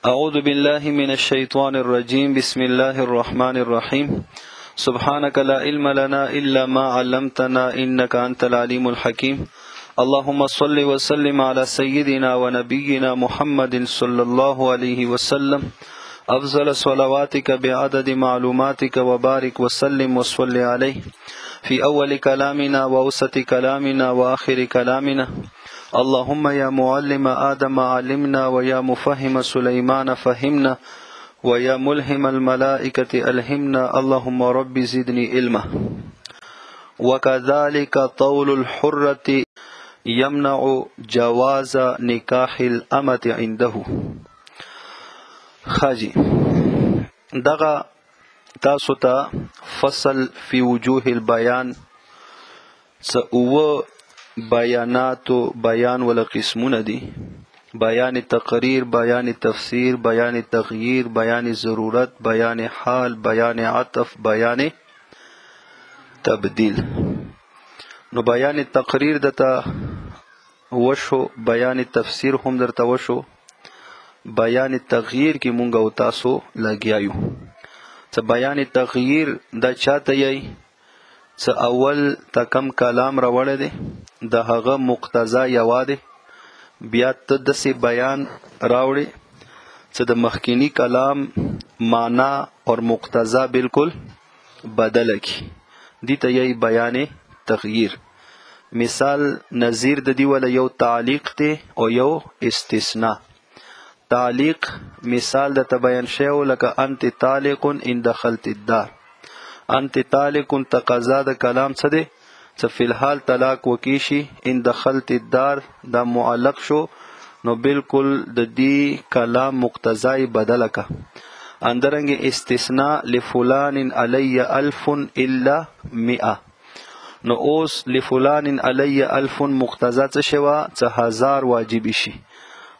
أعوذ بالله من الشيطان الرجيم. بسم الله الرحمن الرحيم. سبحانك لا علم لنا إلا ما علمتنا إنك أنت العليم الحكيم. اللهم صل وسلم على سيدنا ونبينا محمد صلى الله عليه وسلم. أفضل صلواتك بعدد معلوماتك وبارك وسلم وصل عليه في أول كلامنا وأوسط كلامنا وآخر كلامنا. اللهم يا معلم آدم علمنا ويا مفهم سليمان فهمنا ويا ملهم الملائكة ألهمنا. اللهم رب زدني علما. وكذلك طول الحرة يمنع جواز نكاح الأمة عنده. خاجي دغه تاسو ته فصل فی وجوه البیان او بیانات و بیان ولا قسمونه دي: بیان تقریر، بیان تفسیر، بیان تغییر، بیان ضرورت، بیان حال، بیان عطف، بیان تبدیل. نو بیان تقریر دته وشو، بیان تفسیر هم درته وشو، بیان تغییر کی مونږ او تاسو لګیایو. څه بیان تغییر دا چاته یی څه اول تا کم کلام راوړی دی د هغه مقتضا یوا دی، بیا ته داسې بیان راوړي څه د مخکینی کلام معنا اور مقتضا بالکل بدله کی، دی ته یی بیان تغییر. مثال نظیر د دی ولا یو تعلیق دی او یو استثناء. تعلیق مثال د تبین شیو لکه انت طالق ان دخلت الدار. انت طالق تقاضا د کلام څه دی څه فی الحال طلاق وکیشي، ان دخلت الدار دا معلق شو نو بالکل د دی کلام مقتضای بدله کا. اندرنګ استثناء لفلان علی الف الا 100. نو اوس لفلان علی الف مقتضا څه شوا څه 1000 واجب شي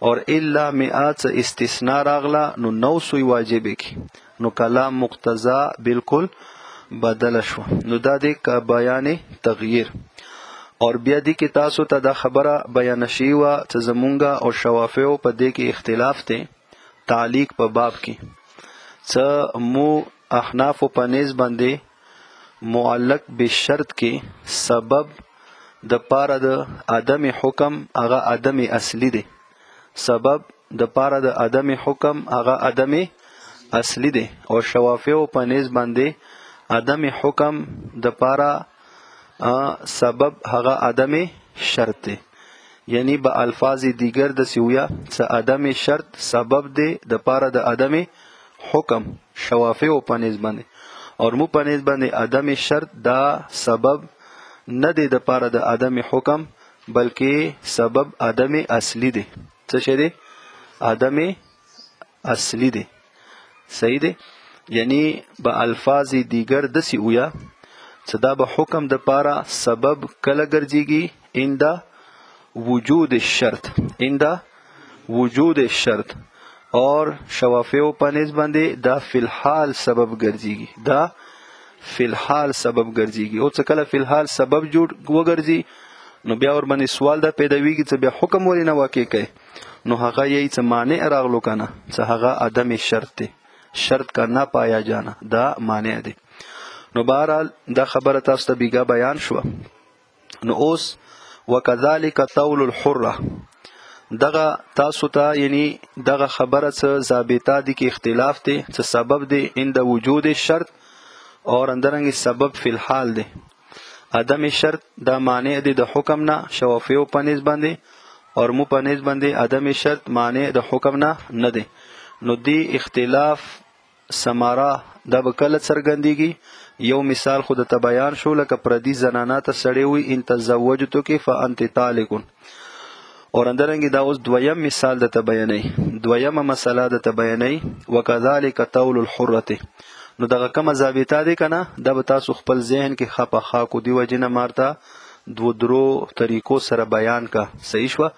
اور الا 100 استثناء راغلا نو 900 واجب کی، نو کلام مقتضا بالکل بدل شو. نو دا دی که بیان تغییر. اور بیا دی کی تاسو ته دا خبره بیان شي وا چې زمونږه او شوافیو په دې کې اختلاف دی تعلیق په باب کې. څه مو احناف په نس باندې معلق بشرط کې سبب د پاره د عدم حکم هغه عدم اصلی دی. سبب د پاره د عدم حکم هغه عدم اصلی دی، او شوافیو په نس باندې عدم حکم د پاره سبب هغه عدم شرط دی. یعنی به الفاظ دیگر د سیویا څه عدم شرط سبب دی د پاره د عدم حکم شوافیو په نس باندې، اور مو په نس باندې عدم شرط دا سبب نه دی د پاره د عدم حکم بلکې سبب عدم اصلی دی. څه شی دی؟ عدم اصلی دی. صحیح دی؟ یعنی به الفاظ دیگر دسی اویا څه دا به حکم د پاره سبب کله ګرځيږي عند وجود الشرط، عند وجود الشرط. اور شوافیو په نس باندې دا فی الحال سبب ګرځيږي، دا فی الحال سبب ګرځيږي. او څه کله فی الحال سبب جوړ وګرځي نو بیا ور باندې سوال دا پیدا ویږي چې بیا حکم ولې نه واقع کوي، نو هغه یې څه معنی راغلو کنه څه هغه عدم شرط دی، شرط کا نه پایا جانا دا معنی دی. نو بهرحال دا خبره تاسو ته بیګا بیان شو. نو اوس وکذالک طول الحره دغه تاسو ته یعنی دغه خبره څه ضابطه دي کې اختلاف دی، څه سبب دی عند وجود الشرط اور اندرنګ سبب فی الحال دی. عدم شرط دا معنی دی د حکم نه شوافیو په نس باندې اور مو په نس باندې عدم شرط معنی د حکم نه نه دی. نو دی اختلاف سمارا دا بکله څرګندېږي. یو مثال خود ته بیان شو لکه پردي زنانه ته سړی وي ان تزوجتو کې فانت طالق، اور اندرنګ دا اوس دویم مثال د ته بیانې، دویمه مسله د ته بیانې وکذالک طول الحره. نو دغه کومه ضابطه دی کنه دا به تاسو خپل ذهن کې خپه خاکو دی وجنه مارته دو درو طریقو سره بیان کا. صحیح شو؟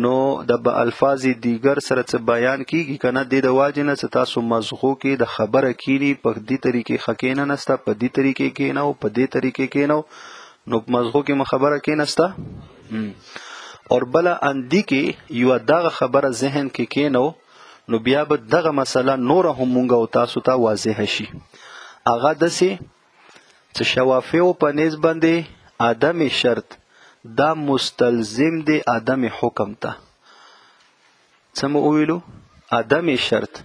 نو د به الفاظ دیگر سره څه بیان کیږي کنه د واجنه څه تاسو مزغو کې د خبره کینی په دې طریقې خکینه نسته، په دې طریقې کې نه او په دې طریقې کې نه، نو مزغو کې خبره کې نسته. اور بلا اندی کې یو دغه خبره ذهن کې کینو نو بیا به دغه مسله نور هم مونږ او تاسو ته واضح شي. هغه داسې چې شوافیو په نسبت باندې عدم شرط دا مستلزم دی عدم حکم ته. څه مو وویلو؟ عدم شرط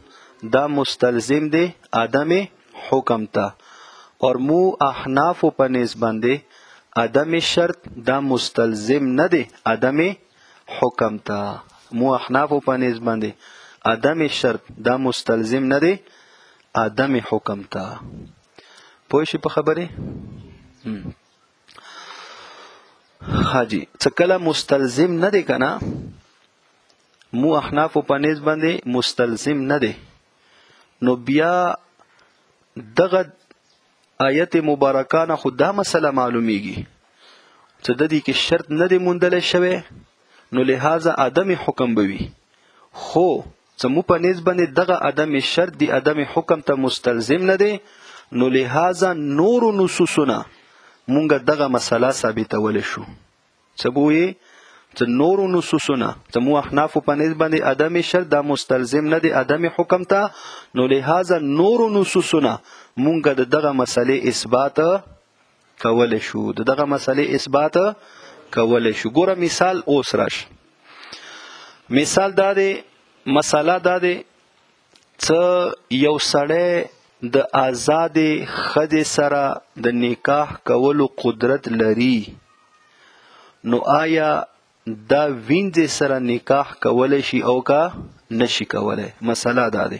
دا مستلزم دی عدم حکم ته. اور مو احناف په نسبت باندې عدم شرط دا مستلزم نه دی عدم حکم ته. مو احناف په نسبت باندې عدم شرط دا مستلزم نه دی عدم حکم ته. پوه شئ په خبره؟ حاجی څه کله مستلزم نه دی کنه، مو احناف په نسبت باندې مستلزم نه دی، نو بیا دغه آیت مبارکانه خو دا مسله معلومیږي چې د دې کې شرط نه دی موندل شوی، نو لہذا عدم حکم بوي. خو چې مو په نسبت باندې دغه عدم شرط دی عدم حکم ته مستلزم نه دی، نو لہذا نور نصوصونه مونږ دغه مسله ثابتول شو. څه بوي؟ چې نور نصوصونه چې مو احناف په نسبت باندې عدم شرط دا مستلزم نه دی عدم حکم ته، نو لہذا نور نصوصونه مونږ دغه مسلې اثبات کول شو. دغه مسلې اثبات کول شو. ګوره مثال اوس راش. مثال دا دی، مسله دا دی چې یو سړی د آزاد ښځې سره د نکاح کولو قدرت لري، نو آیا دا وینځې سره نکاح کولی شي او که نشي کولی؟ مسله دا دی.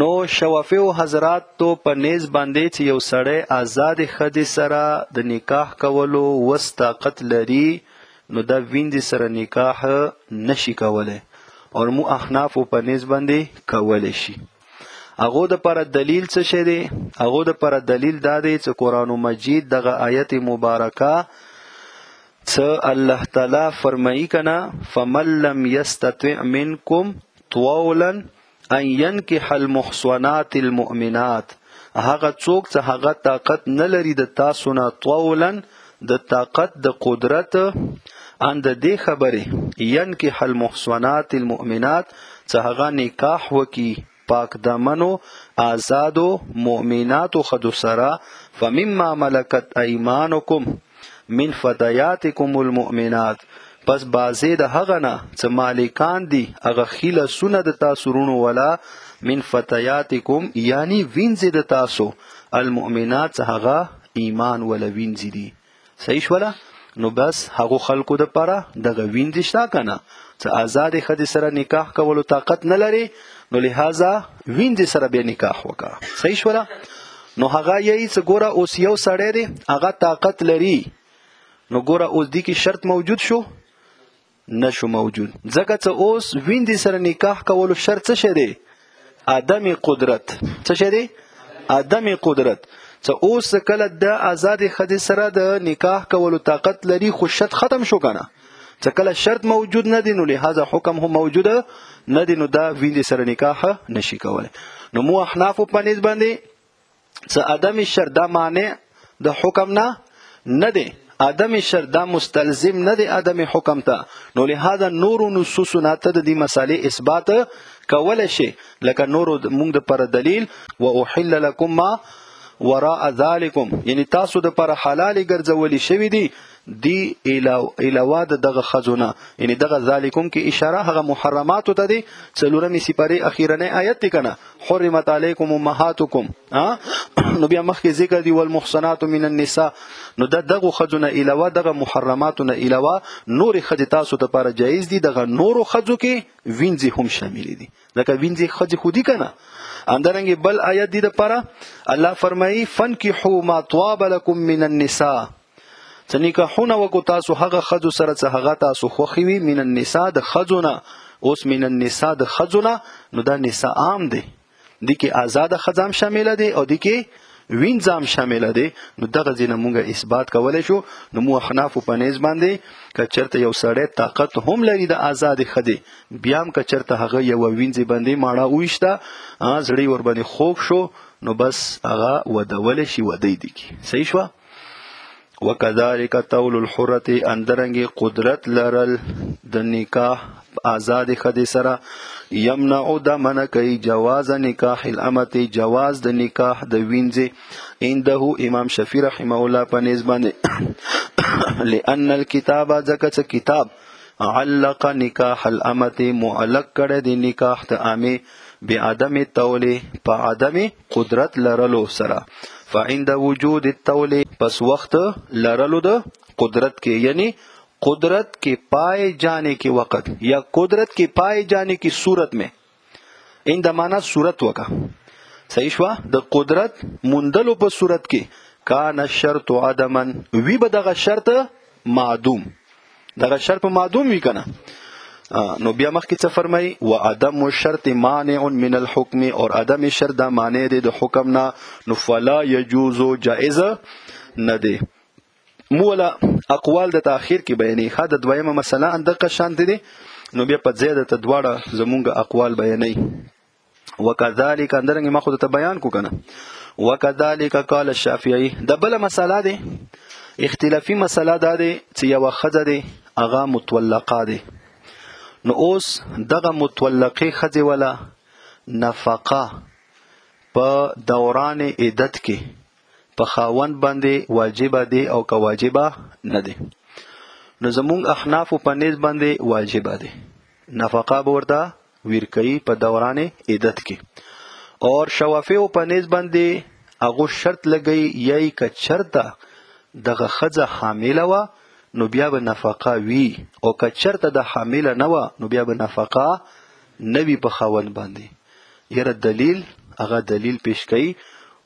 نو شوافیو حضرات تو په نیز باندې چې یو سړی آزاد ښځې سره د نکاح کولو وس طاقت لري، نو دا وینځې سره نکاح نشي کولی، او مو احناف په نیز باندې کولی شي. هغه د پر دلیل څه شی دی؟ هغه د پر دلیل دا دی چې قرآن مجید دغه آیت مبارکه څه الله تعالی فرمایي کنه، فمن لم یستطع منکم طولا ان ينكح المحصنات المؤمنات، هغه څوک چې هغه طاقت نه لري د تاسو نه طولا د طاقت د قدرت ان د دې خبره ينكح المحصنات المؤمنات چې هغه نکاح وکي پاک دامنو آزادو مؤمناتو خدو سرا، فمما ملکت ایمانکم من فتياتکم المؤمنات، پس بازی د هغه نه چې مالکان دي هغه خیله سونه د تاسو رونو ولا من فتياتکم یعنی وینځي د تاسو المؤمنات چې هغه ایمان ولا وینځي دي. صحیح شولا؟ نو بس هغه خلکو د پاره دغه وینځي شتا کنه چې آزاد خدي سره نکاح کولو طاقت نه لري، نو لہذا وینځي سره به نکاح وکا. صحیح شولا؟ نو هغه یې چې ګوره اوس یو سړی دی هغه طاقت لري، نو ګوره اوس دی کې شرط موجود شو؟ نشو موجود، ځکه چې اوس وینځي سره نکاح کولو شرط څه شی دی؟ عدم قدرت. څه شی دی؟ عدم قدرت. چې اوس کله د آزاد خدي سره د نکاح کولو طاقت لري، خو شرط ختم شو کنه. چې کله شرط موجود نه دی، نو لہذا حکم هم موجود نه دی، نو دا وینځي سره نکاح نشي کولی. نو مو احناف په نسبت باندې چې عدم شرط دا معنی د حکم نه دی، عدم شرط دا مستلزم نه دی عدم حکم ته، نو لہذا نور نصوصونه ته د دې مسالې اثبات کولی شي. لکه نور مونږ د پر دلیل واحل لكم ما وراء ذالکم، یعنی تاسو د پر حلال ګرځولي شوی دی دی علاوه دغه خزونه، یعنی دغه ذالکم کې اشاره هغه محرمات ته دی. څلورمې سپارې اخیرنۍ آیت دی کنه، حرمت علیکم امهاتکم، نو بیا مخکې ذکر دی والمحصنات من النساء، نو دغه خزونه علاوه دغه محرماتونه علاوه نور خځې تاسو ته پر جایز دي. دغه نورو خځو کې وینځي هم شامل دي، ځکه وینځي خځې خودي کنه. اندرنګ بل آیت دی د پاره الله فرمایي فنکحوا ما طاب لكم من النساء، چې نکاحونه وکړو تاسو هغه خځو سره چې هغه تاسو خوښوي وي، من النساء د خځو نه. اوس من النساء د خځو نه، نو دا نساء عام دی، دی کې آزاده ښځه هم شامله دی او دی کې وینځه هم شامله دی. نو دغه ځینه مونږ اثبات کولی شو. نو مو احنافو په نیز باندې که چېرته یو سړی طاقت هم لري د آزادې ښځې، بیا هم که چېرته هغه یوه وینځې باندې ماړه وویشته، زړی ور باندې خوږ شو، نو بس هغه ودولی شي، ودی دی کې. صحیح شوه؟ وکذالک طول الحرة اندرنګ قدرت لرل د نکاح آزاد خدي سره یمنع د منع کوي جواز نکاح الامه جواز د نکاح د وینځي عنده امام شافعي رحمه الله په نسبت لأن الكتاب ذکر کتاب علق نکاح الامه معلق کړه د نکاح د امه بعدم الطول په عدم قدرت لرلو سره فعند وجود الطول پس وقت لرلو د قدرت کې یعنی قدرت کے پائے جانے کے وقت یا قدرت کے پائے جانے کی صورت میں ان دمانا صورت وکا صحیح شوا د قدرت مندلو په صورت کې کان الشرط عدما وی بدغه شرط معدوم دغه شرط معدوم وی کنه نو بیا مخکې څه فرمای و عدم الشرط مانع من الحكم اور عدم شرط دا مانع دی د حکم نه نو فلا يجوز جائز نه دی مولا اقوال د تاخير کې بیانې خاطر دویمه مسله اندقه شانت دي نو بیا په زیاده تدواړه زمونږ اقوال بیانې وکذالک اندرنګ ما خو ته بیان کو کنه وکذالک قال الشافعي د بل مسله دي اختلافي مسله ده چې یو خزه دي اغا متولقه دي نو اوس دغه متولقه خزه ولا نفقه په دوران عدت کې په خاوند باندې واجب دي او که واجب نه دي نو زمونږ احناف په نسبت باندې واجب دي نفقه ورته ورکوي په دوران عدت کې اور شوافی په نسبت باندې هغه شرط لګي یای ک چرته دغه خزه حامله و نو بیا به نفقه وی او که چرته د حامله نه و نو بیا به نفقه نوی په خاوند باندې یره دلیل هغه دلیل پیش کړي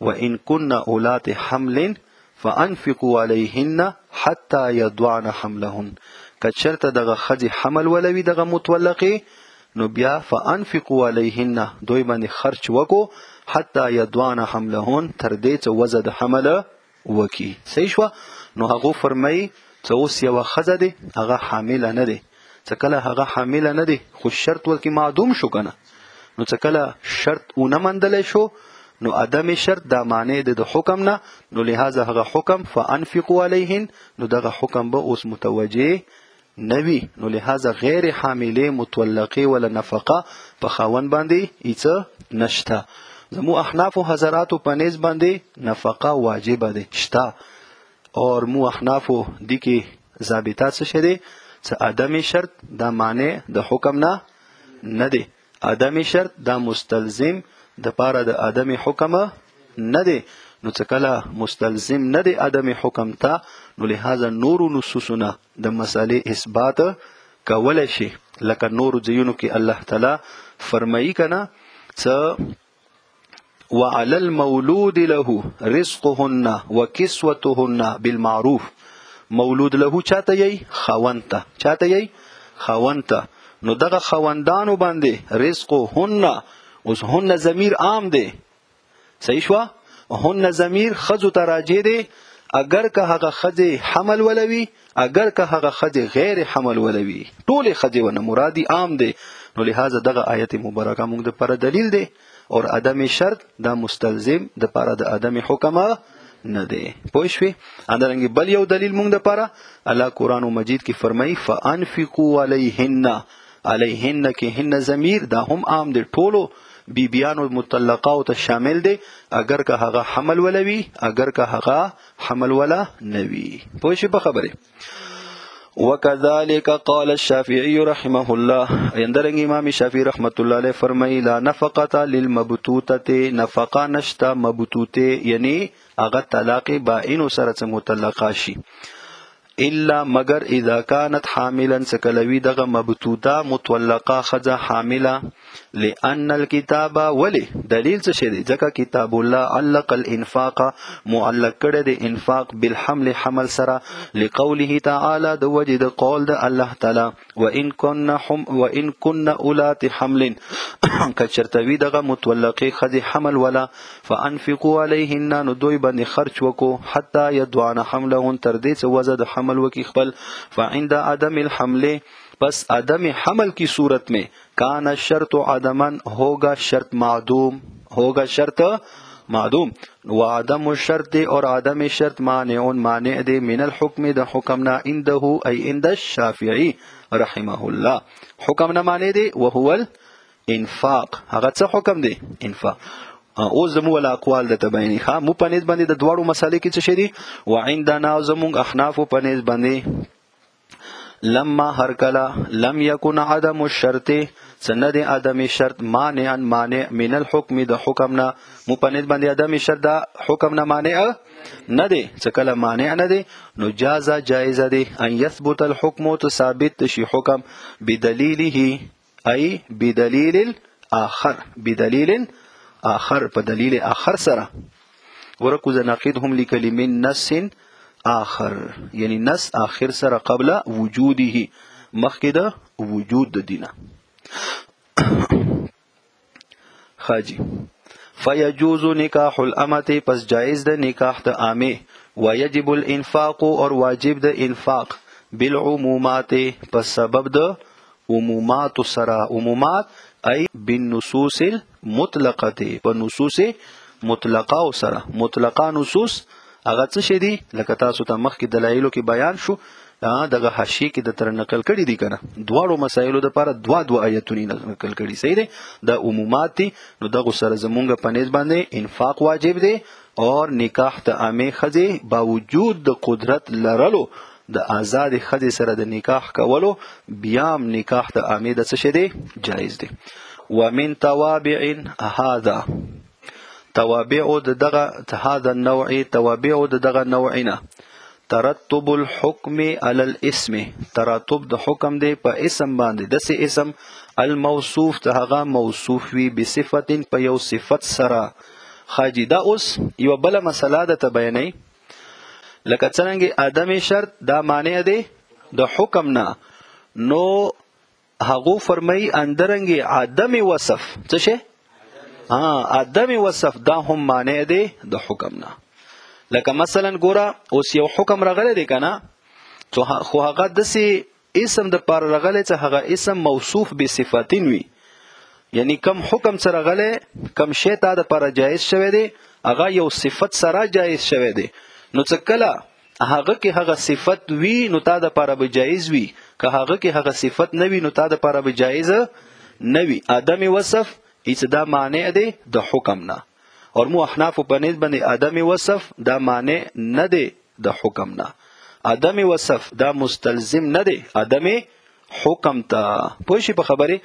وإن كن أولات حمل فأنفقوا عليهن حتى يضعن حملهن کچرته دغه خځې حمل ولوي دغه متولقي نو بیا فأنفقوا عليهن دوی باندې خرچ وکو حتى يضعن حملهن تر دې چې وزن د حمل وکي صحیح شو نو هغه فرمایي چې اوس یو خځه دی هغه حامل نه دی چې کله هغه حامل نه دی خو شرط ورکی معدوم شو کنه نو چې کله شرط اونه مندل شو نو عدم شرط دا معنی د حکم نه نو لہذا هغه حکم فانفقوا علیهن نو دغه حکم به اوس متوجه نوی نو لہذا غیر حامله متولقه ولا نفقه په خاون باندې هیڅ نشته زمو احناف و حضرات په نس باندې نفقه واجب ده شتا اور مو احناف دي کې ضابطات څه شدي چې عدم شرط دا معنی د حکم نه دی عدم شرط دا مستلزم د پاره د عدم حکم نه دی نو څه کله مستلزم نه دی عدم حکم ته نو لہذا نور نصوصنا د مسالې اثبات کول شي لکه نور زینو کې الله تعالی فرمایي کنا څه وعلى المولود له رزقهن وكسوتهن بالمعروف مولود له چاته یی خوانته چاته یی خوانته نو دغه خوندانو باندې رزقهن اوس هن ضمیر عام دی صحیح شو هن ضمیر خذو تراجه دی اگر که هغه خذ حمل ولوي اگر که هغه خذ غیر حمل ولوي ټول خذ ونه مرادی عام دی نو لہذا دغه آیت مبارکه موږ د پر دلیل دی اور عدم شرط دا مستلزم د پر د عدم حکم نه دی پوه شئ اندرنګ بل یو دلیل موږ د پر الله قران مجید کې فرمایي فانفقوا علیهن علیهن کې هن ضمیر دا هم عام دی ټولو بیبیانو مطلقاو ته شامل دی اگر که هغه حمل ولوي اگر که هغه حمل ولا نوي پوه شئ په خبره وكذلك قال الشافعي رحمه الله اندرنګ امام شافعي رحمت الله علیه فرمایي لا نفقه للمبتوته نفقه نشتا مبتوته یعنی هغه طلاق بائن سره مطلقه شي الا مگر اذا كانت حاملا سکلوی دغه مبتوته مطلقه خذ حامله لان الكتاب ولي دلیل څه شي ځکه کتاب الله علق الانفاق معلق کړه د انفاق بالحمل حمل سره لقوله تعالی د وجد قول د الله تعالی وان كن اولات حمل کچرتوی دغه مطلقه خذ حمل ولا فانفقوا عليهن نو دوی باندې خرچ وکړو حتا يدعن حملهن تر دې چې وزد حمل وکي خپل فعند عدم الحمل پس عدم حمل کی صورت میں کان شرط عدما ہوگا شرط معدوم ہوگا شرط معدوم. وعدم الشرط اور عدم شرط مانع دے من الحکم د حکمنا عنده ای عند الشافعی رحمه الله. حکمنا معنی دے وهو الانفاق. هغه څه حکم دی؟ انفاق. اوس زمو ول اقوال د تبینی ها مو پنځ باندې د دواړو مسالې کې څه شي دي؟ وعندنا زمون احناف پنځ باندې لما هر کلا لم يكن عدم الشرط سند عدم شرط مانع من الحكم د حکمنا مو پنځ باندې عدم شرط د حکمنا مانع نه دی څه کله مانع نه دی نو جایز دی ان يثبت الحكم ثابت شي حکم بدلیله ای بدلیل الاخر آخر په دلیل آخر سره ورکو زناقیدهم لکلمه نص آخر یعنی نص آخر سره قبل وجوده مخکې د وجود د دینه. خاجی فیجوز نکاح الامت پس جائز د نکاح د عامه ویجب الانفاق اور واجب د انفاق بالعمومات پس سبب د عمومات سره عمومات ای بالنصوص المطلقه په نصوص مطلقه او سره مطلقه نصوص هغه څه شي دي لکه تاسو ته مخکې دلایلو کې بیان شو دغه حاشیه کې د تر نقل کړي دي کنه دواړو مسایلو د لپاره دوا آیتونه نقل کړي صحیح دي د عمومات دي نو دغه سره زمونږ په نسبت باندې انفاق واجب دي اور نکاح ته عامه خځه باوجود د قدرت لرلو د آزاد خځې سره د نکاح کولو بیام نکاح ته عامه د څه شي دي جایز دي. ومن توابع هذا توابع دغه هذا النوع توابع دغه نوعنا ترتب الحكم على الاسم ترتب د حکم دی په اسم باندې د سه اسم الموصوف ته هغه موصوف وي بصفت په یو صفت سره. خاجی دا اوس یو بل مسله د تبینې لکه څنګه عدم شرط دا معنی دی د حکم نه نو هغه فرمای اندرنګ عدم وصف څه شي عدم وصف دا هم معنی دی د حکم نه. لکه مثلا ګوره اوس یو حکم راغلی دی کنه خو هغه دسی اسم د پر راغلی چې هغه اسم موصوف به صفاتین وي یعنی کم حکم سره غلی کم شی ته د پر جایز شوی دی هغه یو صفت سره جایز شوی دی نو څه کله هغه کې هغه صفت وی نو تا د پر به جایز وي که هغه کې هغه صفت نه وي نو تا د پر به جایز نه وي. عدم وصف هیڅ دا معنی دی د حکم نه اور مو احناف په نسبت باندې عدم وصف دا معنی نه دی د حکم نه. عدم وصف دا مستلزم نه دی عدم حکم ته پوه شي په خبره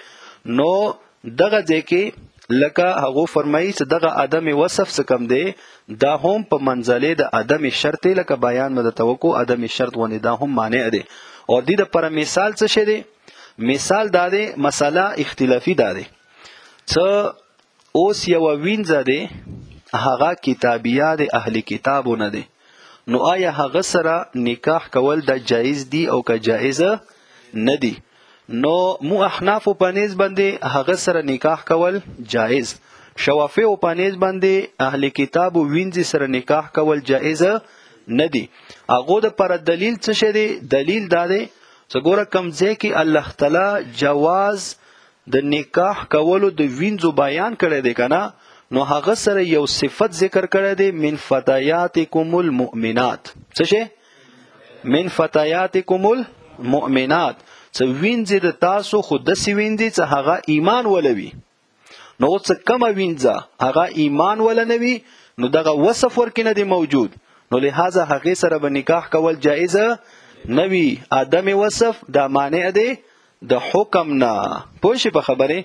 نو دغه ځکه لکه هغه فرمایي چې دغه عدم وصف څه کم دی دا هم په منزله د عدم شرط لکه بیان مده توقع عدم شرط ونه دا هم معنی دی او د دې پر مثال څه شه دی مثال دا دی مسله اختلافي دا دی څه اوس یو وینځه دی هغه کتابیه د اهلی کتابونه دی نو آیا هغه سره نکاح کول د جایز دی او که جایز نه دی نو مو احناف په نسبت باندې هغه سره نکاح کول جایز شوافی په نسبت باندې اهلی کتاب وینځي سره نکاح کول جایز نه دی. هغه د پر دلیل څه شه دی دلیل دا دی چې ګوره کوم ځای کې الله تعالی جواز د نکاح کولو د وینځو بیان کړی دی کنه نو هغه سره یو صفت ذکر کړی دی من فتياتکم المؤمنات څه شه من فتياتکم المؤمنات څه وینځي د تاسو خود د سی وینځي چې هغه ایمان ولوي نو څه کوم وینځه هغه ایمان ولنوي نو دغه وصف ورکینه دی موجود نو لہذا هغه سره به نکاح کول جایز نوي عدم وصف دا معنی دی د حکم نه پوه شي په خبره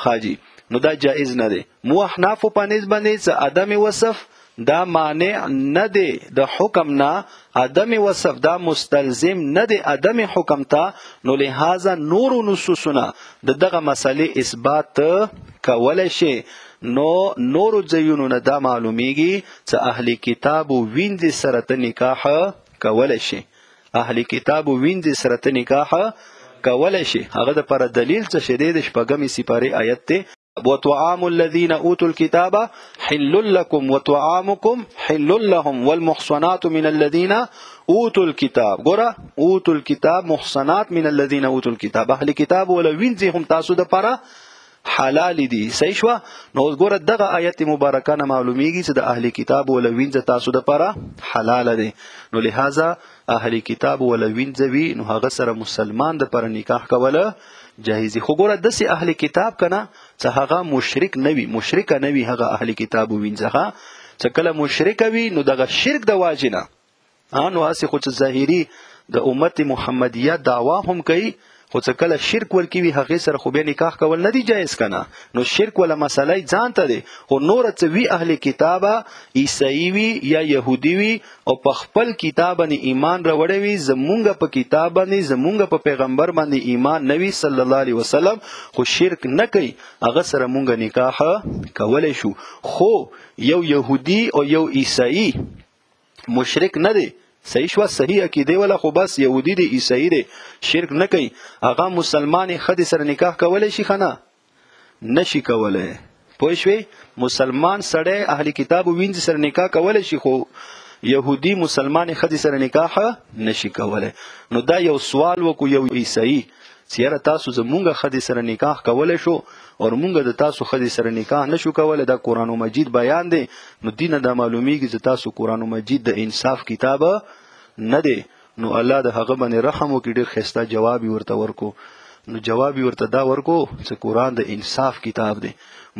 خاجي نو دا جایز نه دی. مو احناف په نسبت باندې عدم وصف دا معنی نه دی د حکم نه عدم وصف دا مستلزم نه دی عدم حکم ته نو لہذا نور نصوصونه دغه مسلې اثبات کولای شي نو نور ځایونو نه دا معلومیږي چې اهلی کتاب وینځي سره ته نکاح کولای شي اهلی کتاب وینځي سره ته نکاح کولای شي هغه د پر دلیل څه شدید شپږمې سپاره آیت ته وطعام الذين اوتوا الكتاب حل لكم وطعامكم حل لهم والمحصنات من الذين اوتوا الكتاب ګوره اوتوا الكتاب محصنات من الذين اوتوا الكتاب اهل کتاب ولا وینځي هم تاسو د پاره حلال دي. صحیح شو. نو ګوره دغه آیت مبارکه نه معلومیږي چې د اهلی کتاب ول وینځ تاسو د پاره حلال دي. نو لہذا اهلی کتاب ول وینځوي نو هغه سره مسلمان د پر نکاح کوله جایز. خو ګوره دسي اهلی کتاب کنه چې هغه مشرک نه وي، مشرک نه وي، هغه اهلی کتاب وینځه چې کله مشرک وي نو دغه شرک د واجنه نو اسی خو چې ظاهری د امت محمدیه دعوا هم کوي، خو څه کله شرک ورکی وي هغه سره خو به نکاح کول نه دی جایز کنه. نو شرک ولا مسله ځان ته دی. خو نور څه وی اهل کتابه عیسائی وی یا يهودي وی او په خپل کتاب باندې ایمان راوړی وي، زمونږ په کتاب باندې زمونږ په پیغمبر باندې ایمان نوی صلی الله علیه وسلم، خو شرک نه کوي، هغه سره مونږ نکاح کولای شو. خو یو يهودي او یو عیسائی مشرک نه دی. صحیح شو. صحیح عقیده ولا خو بس يهودي دي عیسائی دي شرک نه کوي، هغه مسلمان خدي سره نکاح کولای شي خنه نشي کولای. پوه شوي. مسلمان سره اهلی کتاب وینځ سره نکاح کولای شي، خو يهودي مسلمان خدي سره نکاح نشي کولای. نو دا یو سوال وکړو یو عیسائی چیرې تاسو زمونږ خدي سره نکاح کولای شو او مونږ د تاسو خدي سره نکاح نشو کولای، دا قرآن مجید بیان دی. نو دینه دا معلومیږي چې تاسو قرآن مجید د انصاف کتاب نه دی. نو الله د هغه باندې رحم وکړي، ډېر ښایسته جواب ورته ورکو. نو جواب ورته دا ورکو چې قرآن د انصاف کتاب دی.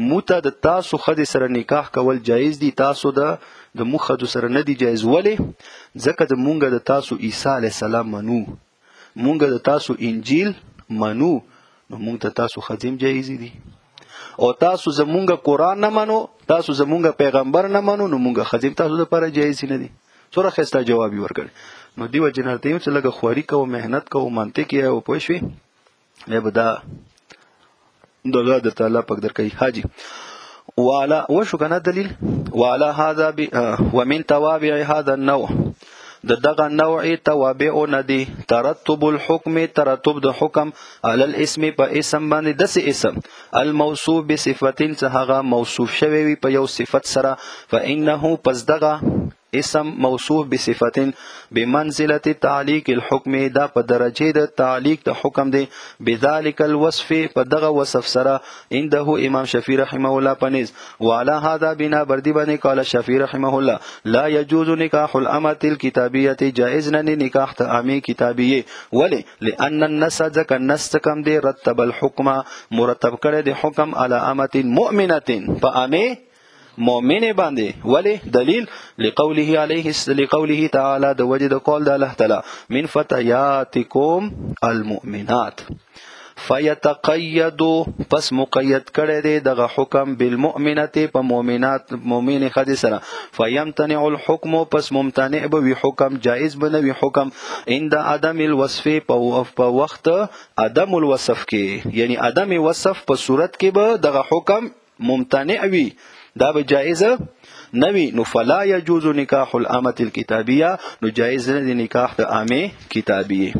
موته د تاسو خدي سره نکاح کول جایز دي، تاسو د مخدو سره نه دی جایز. ولی ځکه د مونږ د تاسو عیسی علی السلام منو، مونږ د تاسو انجیل منو، نو مونږ ته تاسو خدیم جایز دي. او تاسو زمونږ قرآن نه منو، تاسو زمونږ پیغمبر نه منو، نو مونږ خدیم تاسو د لپاره جایز نه دي. څوره ښایسته جواب یې ورکړ. نو دیو جنرته یو چې لږه خواري کوو، مهنت کوو، منطق یې او پوه شوې بیا به دا دغه درته الله پاک درکوي. حاجي وعلى وشو کنه دلیل وعلى هذا ومن توابع هذا النوع، دغه نوع توابع ندي ترتب الحكم، ترتب د حکم على الاسم په اسم باندې، دس اسم الموصوف بصفه څخه موصوف شوی وي په یو صفت سره، فانه پس دغه اسم موصوف بصفه بمنزله تعلیق الحكم، دا په درجه د تعلیق د حکم دی، بذلك الوصف په دغه وصف سره، عنده امام شافعی رحمه الله پنځ. وعلى هذا بنا بردی باندې قال شافعی رحمه الله لا يجوز نکاح الامه الكتابيه، جائز نه نکاح ته امه کتابیه. ولی لان النص ذک النص کم دی رتب الحكم، مرتب کړی د حکم على امه مؤمنه، په امه مؤمن باندې. ولی دلیل لقوله علیه لقوله تعالی، د وجه د قول د الله تعالی من فتياتکم المؤمنات، فیتقید پس مقید کړی دی دغه حکم بالمؤمنات په مؤمنات مؤمن خدي سره، فیمتنع الحكم پس ممتنع به وی حکم، جائز به نه وی حکم، عند عدم الوصف په وخت عدم الوصف کې، یعنی عدم وصف په صورت کې به دغه حکم ممتنع وی، دا به جائز نوی. نو فلا يجوز نکاح الامه الكتابيه، نو جائز نه نکاح د امه کتابیه.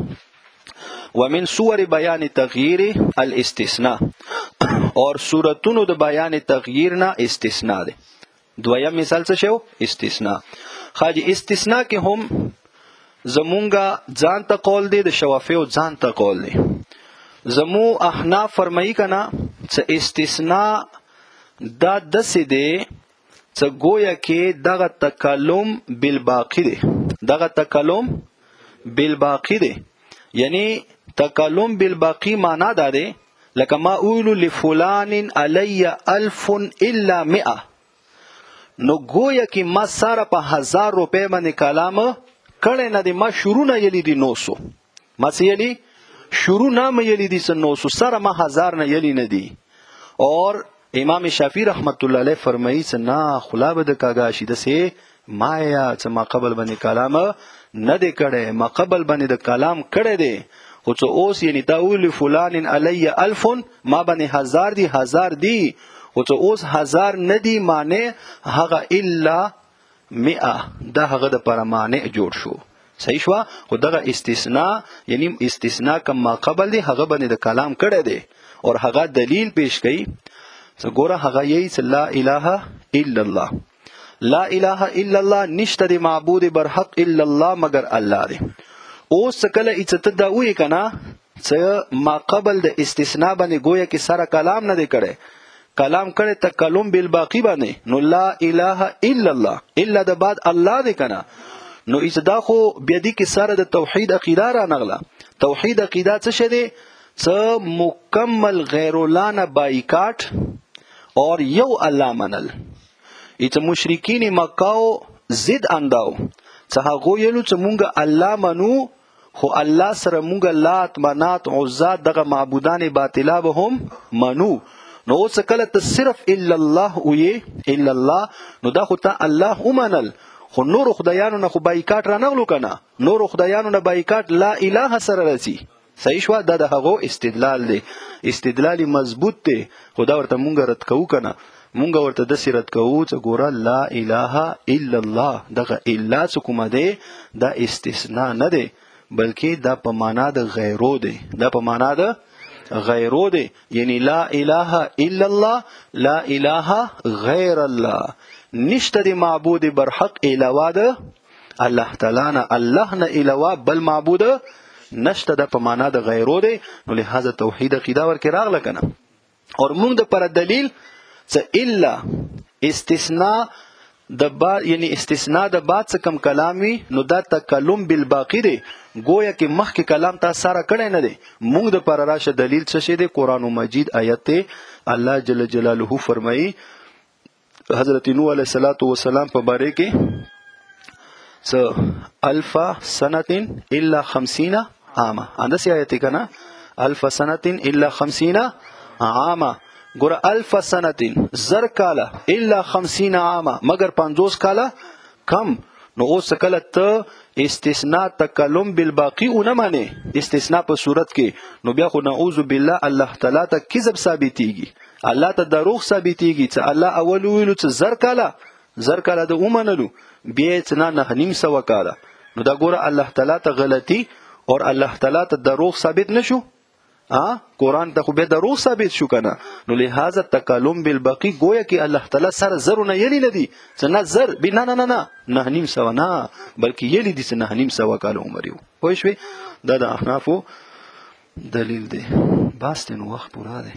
ومن صور بیان تغییر الاستثناء، اور صورتونو د بیان تغییر نه استثناء ده. دویم مثال څه شو؟ استثناء. خاجی استثناء کې هم زمونږه ځان ته قول دی، د شوافیو ځان ته قول دی. زمو احناف فرمایي کنا چې استثناء دا دسې دی چې گویا کې دغه تکلم بالباقی دی، دغه تکلم بالباقی دی. یعنی تکلم بالباقی معنا دا دی لکه ما اولو لفلان علی 1000 الا 100، نو گویا کې ما سره په 1000 روپے باندې کلام کړه نه دی، ما شروع نه یلی دی 900، ما سیلی شروع نه مې یلی دی 900 سره ما 1000 نه یلی نه دی. اور امام شافعی رحمت الله علیه فرمایي چې نه خلا به د کاغاشي د سه ما یا چې ما قبل باندې کلام نه دی کړه، ما قبل باندې د کلام کړه دی، خو څه اوس یعنی تاول فلان علی 1000 ما باندې 1000 دی 1000 دی، خو څه اوس 1000 نه دی معنی هغه الا 100، دا هغه د پر معنی جوړ شو. صحیح شو. خو دغه استثناء یعنی استثناء کم ما قبل دی هغه باندې د کلام کړه دی، اور هغه دلیل پیش کړي ګوره هغه یې لا اله الا الله، لا اله الا الله، نشته دی معبود برحق الا الله مگر الله دی. اوس کله چې ته دا وې کنه څه ما قبل د استثناء باندې گویا کې سره کلام نه دی کړي، کلام کړي تکلم بالباقی باندې، نو لا اله الا الله، الا د بعد الله دی کنه. نو اصدا خو بیا دي کې سره د توحید عقیده را نغله. توحید عقیده څه شه دی؟ څه مکمل غیر الله نه بایکاټ اور یو الله منل. ایت مشرکین مکه ضد انداو، څه هغه یلو چې مونږ الله منو خو الله سره مونږ لات منات عزا دغه معبودان باطله به هم منو. نو اوس کله ته صرف الا الله وې الا الله، نو دا خو ته الله ومنل، خو نور خدایانو نه خو بایکاټ را نغلو کنه، نور خدایانو نه بایکاټ لا اله سره رسی. صحیح شو؟ دا د هغه استدلال دی، استدلال مضبوط دی. خدا ورته مونږ رد کوو کنه، مونږ ورته د سرت کوو چې ګوره لا اله الا الله دغه الا څه کومه دی؟ دا استثناء نه دی بلکې دا په معنا د غیرو دی، دا په معنا د غیرو دی. یعنی لا اله الا الله، لا اله غیر الله، نشته دی معبود برحق علاوه د الله تعالی نه، الله نه علاوه بل معبود نشته، دا په معنا د غیرو دی. نو لہذا توحید عقیده ورکې راغله کنه. اور موږ د پر دلیل څه الا استثناء د بعد، یعنی استثناء د بعد څه کم کلامي، نو دا تکلم بالباقی دی، گویا کې مخکې کلام تا سره کړی نه دی. موږ د پر راشه دلیل څه شی دی؟ قرآن مجید آیت ته الله جل جلاله فرمایي حضرت نوح علیه السلام په باره کې څه الف سنه الا 50 عامه، اندسې آیت کنا الف سنه الا 50 عامه. ګوره الف سنه زر کاله الا 50 عامه، مگر 50 کاله کم. نو اوس کله ته استثناء تکلم بالباقی اونه معنی استثناء په صورت کې، نو بیا خو نعوذ بالله الله تعالی ته کذب ثابتېږي، الله ته دروغ ثابتېږي چې الله اول ویلو چې زر کاله د اومنلو بیا چې نه 9.5 کاله. نو دا ګوره الله تعالی ته غلطي اور الله تعالی ته دروغ ثابت نشو، قرآن ته خو به دروغ ثابت شو کنه. نو لہذا تکلم بالباقی گویا کې الله تعالی سره زرونه یلی ندی چې نه زر به نه 9.5 نه بلکې یلی دي چې 9.5 کال عمر یو. پوه شوې؟ دا د احنافو دلیل دی. بس نو وخت پورا دی.